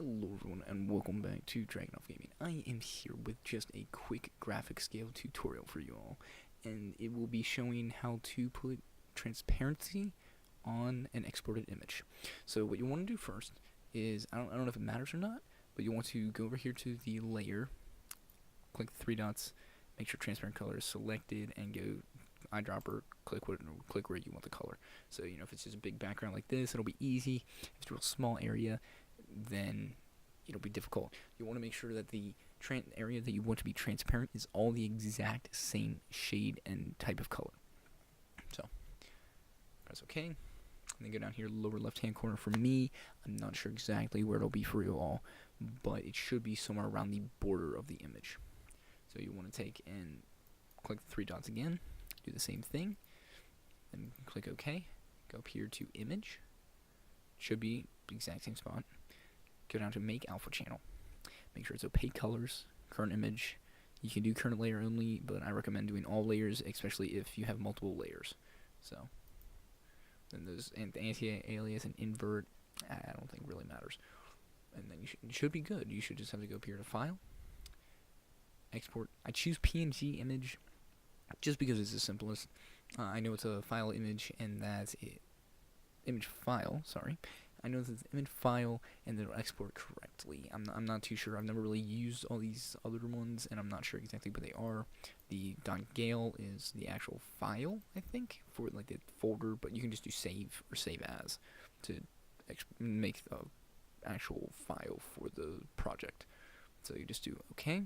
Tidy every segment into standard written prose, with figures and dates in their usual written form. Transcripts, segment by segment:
Hello everyone and welcome back to DraginoffGaming. I am here with just a quick GraphicsGale tutorial for you all, and it will be showing how to put transparency on an exported image. So what you want to do first is, I don't know if it matters or not, but you want to go over here to the layer, click the three dots, make sure transparent color is selected, and go eyedropper, click where you want the color. So if it's just a big background like this, it'll be easy. If it's a real small area, then it'll be difficult. You want to make sure that the area that you want to be transparent is all the exact same shade and type of color. So press OK, and then go down here lower left hand corner. For me, I'm not sure exactly where it'll be for you all, but it should be somewhere around the border of the image. So you want to take and click the three dots again, do the same thing, then click OK, go up here to image, should be the exact same spot. Go down to make alpha channel, make sure it's opaque colors, current image. You can do current layer only, but I recommend doing all layers, especially if you have multiple layers. So then those and the anti-alias and invert, I don't think really matters. And then you should be good. You should just have to go up here to file, export. I choose PNG image just because it's the simplest. I know it's a file image, and that's it. Image file, sorry. I know it's an image file, and then it'll export correctly. I'm not too sure. I've never really used all these other ones, and I'm not sure exactly what they are. The .gale is the actual file, I think, for like the folder, but you can just do save or save as to make the actual file for the project. So you just do OK,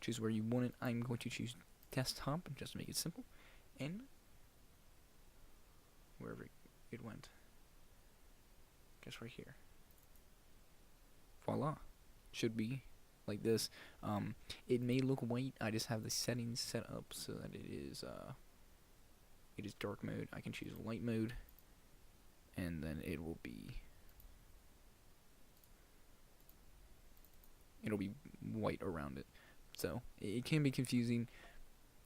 choose where you want it. I'm going to choose desktop just to make it simple, and wherever it went. Guess right here. Voila. Should be like this. It may look white. I just have the settings set up so that it is dark mode. I can choose light mode, and then it'll be white around it. So it can be confusing.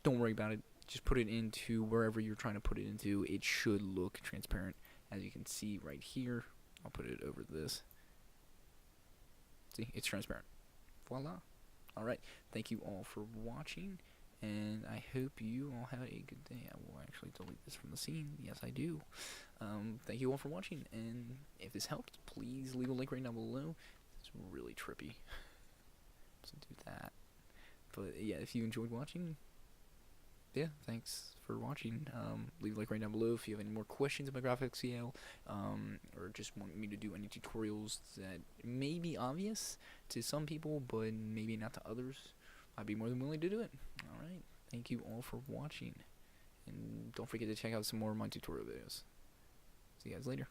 Don't worry about it. Just put it into wherever you're trying to put it into. It should look transparent, as you can see right here. I'll put it over this. See, it's transparent. Voila. Alright, thank you all for watching, and I hope you all have a good day. I will actually delete this from the scene. Yes, I do. Thank you all for watching, and if this helped, please leave a link right down below. It's really trippy. So do that. But yeah, if you enjoyed watching, yeah, thanks for watching. Leave a like right down below if you have any more questions about GraphicsGale, or just want me to do any tutorials that may be obvious to some people, but maybe not to others. I'd be more than willing to do it. Alright, thank you all for watching, and don't forget to check out some more of my tutorial videos. See you guys later.